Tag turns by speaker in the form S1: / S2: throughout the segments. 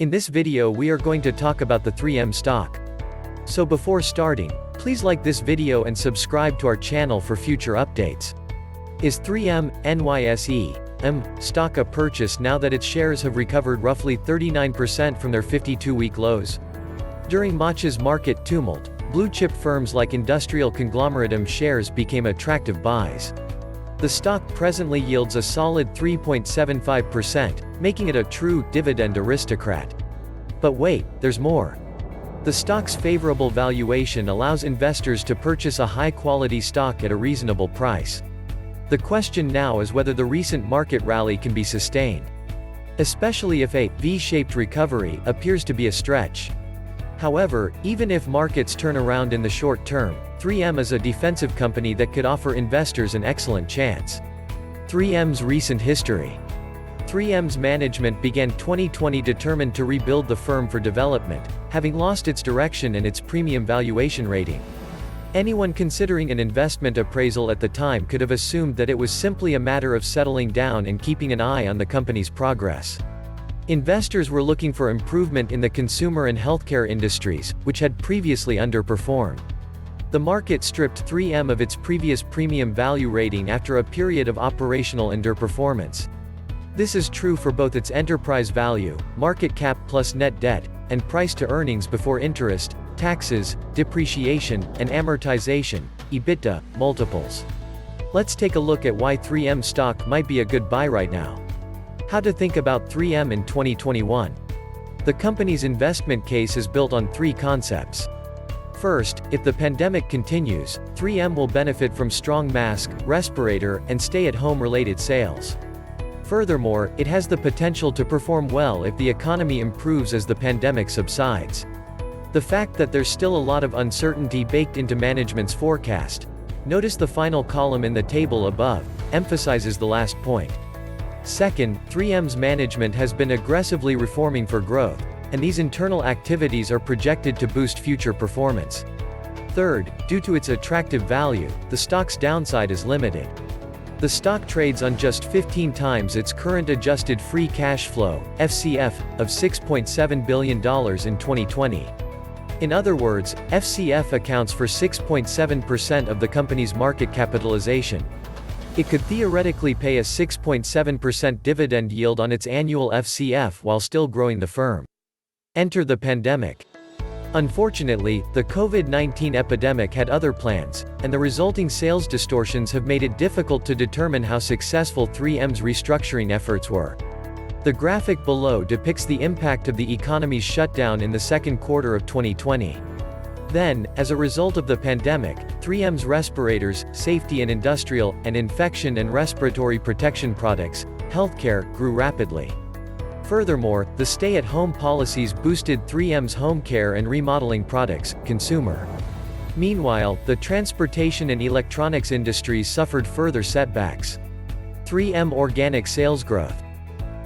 S1: In this video we are going to talk about the 3M stock. So before starting, please like this video and subscribe to our channel for future updates. Is 3M, NYSE, stock a purchase now that its shares have recovered roughly 39% from their 52-week lows? During March's market tumult, blue-chip firms like industrial conglomerate shares became attractive buys. The stock presently yields a solid 3.75%, making it a true dividend aristocrat. But wait, there's more. The stock's favorable valuation allows investors to purchase a high-quality stock at a reasonable price. The question now is whether the recent market rally can be sustained, especially if a V-shaped recovery appears to be a stretch. However, even if markets turn around in the short term, 3M is a defensive company that could offer investors an excellent chance. 3M's recent history. 3M's management began 2020 determined to rebuild the firm for development, having lost its direction and its premium valuation rating. Anyone considering an investment appraisal at the time could have assumed that it was simply a matter of settling down and keeping an eye on the company's progress. Investors were looking for improvement in the consumer and healthcare industries, which had previously underperformed. The market stripped 3M of its previous premium value rating after a period of operational underperformance. This is true for both its enterprise value, market cap plus net debt, and price to earnings before interest, taxes, depreciation, and amortization, EBITDA, multiples. Let's take a look at why 3M stock might be a good buy right now. How to think about 3M in 2021. The company's investment case is built on three concepts. First, if the pandemic continues, 3M will benefit from strong mask, respirator, and stay-at-home related sales. Furthermore, it has the potential to perform well if the economy improves as the pandemic subsides. The fact that there's still a lot of uncertainty baked into management's forecast, notice the final column in the table above, emphasizes the last point. Second, 3M's management has been aggressively reforming for growth, and these internal activities are projected to boost future performance. Third, due to its attractive value, the stock's downside is limited. The stock trades on just 15 times its current adjusted free cash flow, FCF, of $6.7 billion in 2020. In other words, FCF accounts for 6.7% of the company's market capitalization. It could theoretically pay a 6.7% dividend yield on its annual FCF while still growing the firm. Enter the pandemic. Unfortunately, the COVID-19 epidemic had other plans, and the resulting sales distortions have made it difficult to determine how successful 3M's restructuring efforts were. The graphic below depicts the impact of the economy's shutdown in the second quarter of 2020. Then, as a result of the pandemic, 3M's respirators, safety and industrial, and infection and respiratory protection products, healthcare, grew rapidly. Furthermore, the stay-at-home policies boosted 3M's home care and remodeling products, consumer. Meanwhile, the transportation and electronics industries suffered further setbacks. 3M organic sales growth.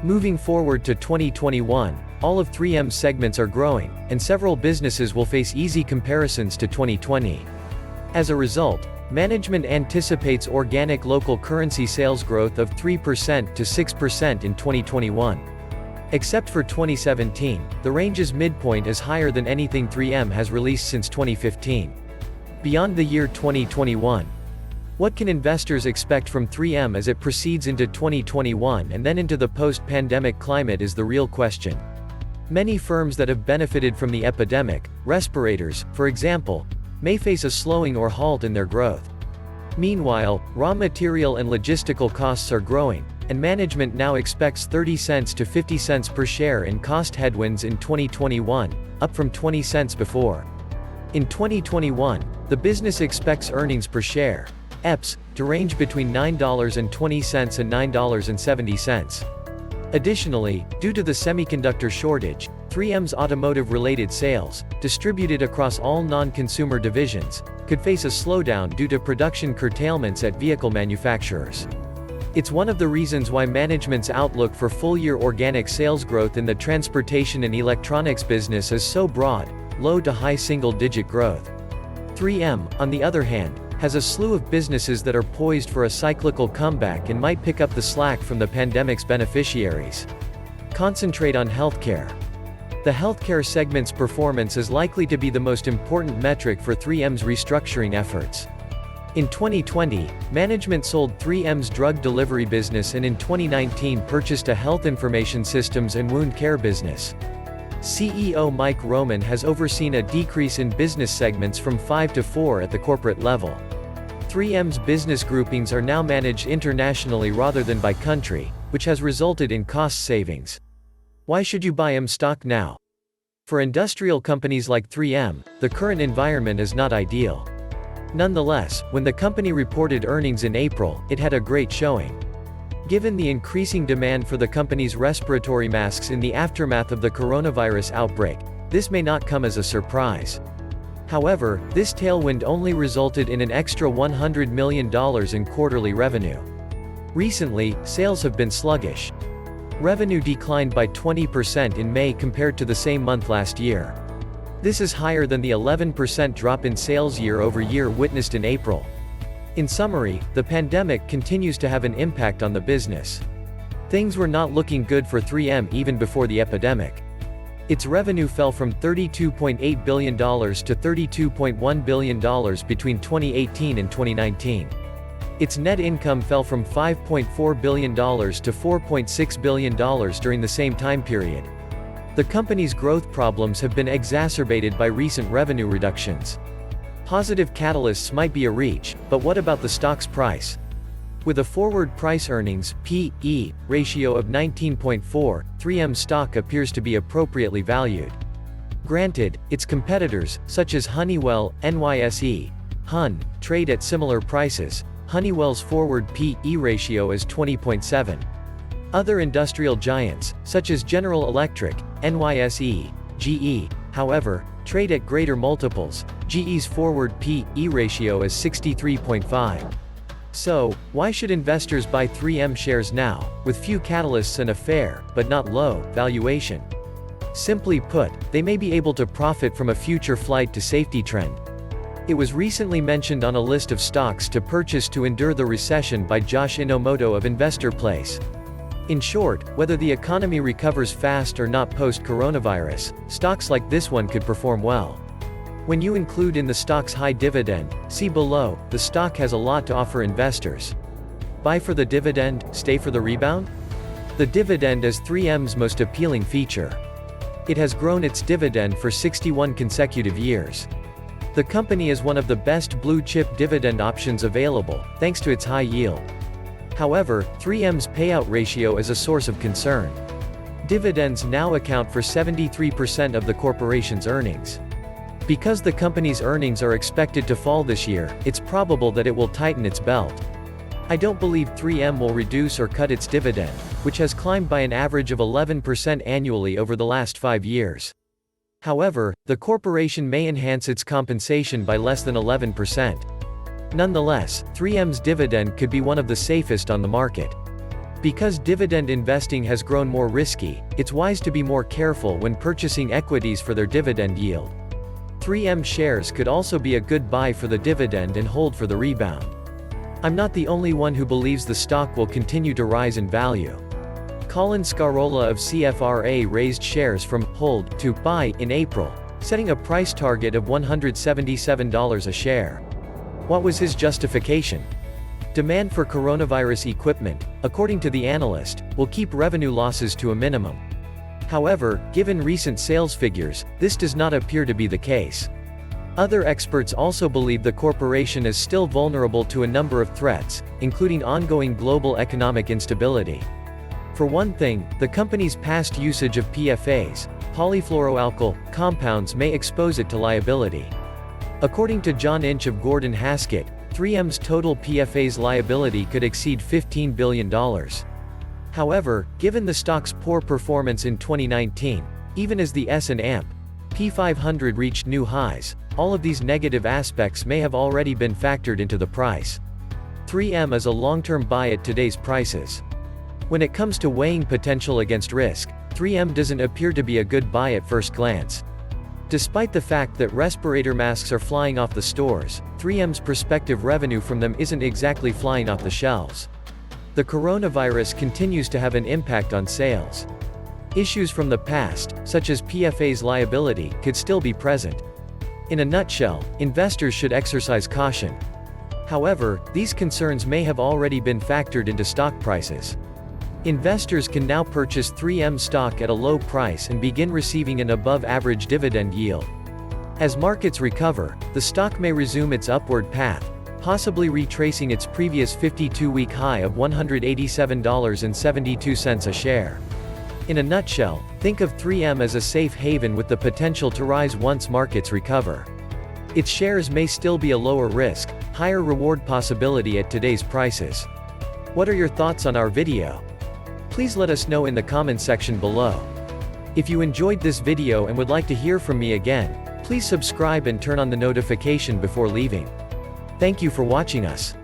S1: Moving forward to 2021, all of 3M's segments are growing, and several businesses will face easy comparisons to 2020. As a result, management anticipates organic local currency sales growth of 3% to 6% in 2021. Except for 2017, the range's midpoint is higher than anything 3M has released since 2015. Beyond the year 2021, what can investors expect from 3M as it proceeds into 2021 and then into the post-pandemic climate is the real question. Many firms that have benefited from the epidemic, respirators, for example, may face a slowing or halt in their growth. Meanwhile, raw material and logistical costs are growing, and management now expects 30 cents to 50 cents per share in cost headwinds in 2021, up from 20 cents before. In 2021, the business expects earnings per share, EPS, to range between $9.20 and $9.70. Additionally, due to the semiconductor shortage, 3M's automotive-related sales, distributed across all non-consumer divisions, could face a slowdown due to production curtailments at vehicle manufacturers. It's one of the reasons why management's outlook for full-year organic sales growth in the transportation and electronics business is so broad, low to high single-digit growth. 3M, on the other hand, has a slew of businesses that are poised for a cyclical comeback and might pick up the slack from the pandemic's beneficiaries. Concentrate on healthcare. The healthcare segment's performance is likely to be the most important metric for 3M's restructuring efforts. In 2020, management sold 3M's drug delivery business and in 2019 purchased a health information systems and wound care business. CEO Mike Roman has overseen a decrease in business segments from 5 to 4 at the corporate level. 3M's business groupings are now managed internationally rather than by country, which has resulted in cost savings. Why should you buy M stock now? For industrial companies like 3M, the current environment is not ideal. Nonetheless, when the company reported earnings in April, it had a great showing. Given the increasing demand for the company's respiratory masks in the aftermath of the coronavirus outbreak, this may not come as a surprise. However, this tailwind only resulted in an extra $100 million in quarterly revenue. Recently, sales have been sluggish. Revenue declined by 20% in May compared to the same month last year. This is higher than the 11% drop in sales year-over-year witnessed in April. In summary, the pandemic continues to have an impact on the business. Things were not looking good for 3M even before the epidemic. Its revenue fell from $32.8 billion to $32.1 billion between 2018 and 2019. Its net income fell from $5.4 billion to $4.6 billion during the same time period. The company's growth problems have been exacerbated by recent revenue reductions. Positive catalysts might be a reach, but what about the stock's price? With a forward price earnings (P/E) ratio of 19.4, 3M stock appears to be appropriately valued. Granted, its competitors, such as Honeywell, NYSE, Hun, trade at similar prices. Honeywell's forward P/E ratio is 20.7. Other industrial giants, such as General Electric, NYSE, GE, however, trade at greater multiples. GE's forward P/E ratio is 63.5. So, why should investors buy 3M shares now, with few catalysts and a fair, but not low, valuation? Simply put, they may be able to profit from a future flight to safety trend. It was recently mentioned on a list of stocks to purchase to endure the recession by Josh Inomoto of Investor Place. In short, whether the economy recovers fast or not post-coronavirus, stocks like this one could perform well. When you include in the stock's high dividend, see below, the stock has a lot to offer investors. Buy for the dividend, stay for the rebound? The dividend is 3M's most appealing feature. It has grown its dividend for 61 consecutive years. The company is one of the best blue-chip dividend options available, thanks to its high yield. However, 3M's payout ratio is a source of concern. Dividends now account for 73% of the corporation's earnings. Because the company's earnings are expected to fall this year, it's probable that it will tighten its belt. I don't believe 3M will reduce or cut its dividend, which has climbed by an average of 11% annually over the last 5 years. However, the corporation may enhance its compensation by less than 11%. Nonetheless, 3M's dividend could be one of the safest on the market. Because dividend investing has grown more risky, it's wise to be more careful when purchasing equities for their dividend yield. 3M shares could also be a good buy for the dividend and hold for the rebound. I'm not the only one who believes the stock will continue to rise in value. Colin Scarola of CFRA raised shares from hold to buy in April, setting a price target of $177 a share. What was his justification? Demand for coronavirus equipment, according to the analyst, will keep revenue losses to a minimum. However, given recent sales figures, this does not appear to be the case. Other experts also believe the corporation is still vulnerable to a number of threats, including ongoing global economic instability. For one thing, the company's past usage of PFAS, polyfluoroalkyl compounds, may expose it to liability. According to John Inch of Gordon Haskett, 3M's total PFAS liability could exceed $15 billion. However, given the stock's poor performance in 2019, even as the S&P 500 reached new highs, all of these negative aspects may have already been factored into the price. 3M is a long-term buy at today's prices. When it comes to weighing potential against risk, 3M doesn't appear to be a good buy at first glance. Despite the fact that respirator masks are flying off the stores, 3M's prospective revenue from them isn't exactly flying off the shelves. The coronavirus continues to have an impact on sales. Issues from the past, such as PFA's liability, could still be present. In a nutshell, investors should exercise caution. However, these concerns may have already been factored into stock prices. Investors can now purchase 3M stock at a low price and begin receiving an above-average dividend yield. As markets recover, the stock may resume its upward path, possibly retracing its previous 52-week high of $187.72 a share. In a nutshell, think of 3M as a safe haven with the potential to rise once markets recover. Its shares may still be a lower risk, higher reward possibility at today's prices. What are your thoughts on our video? Please let us know in the comments section below. If you enjoyed this video and would like to hear from me again, please subscribe and turn on the notification before leaving. Thank you for watching us.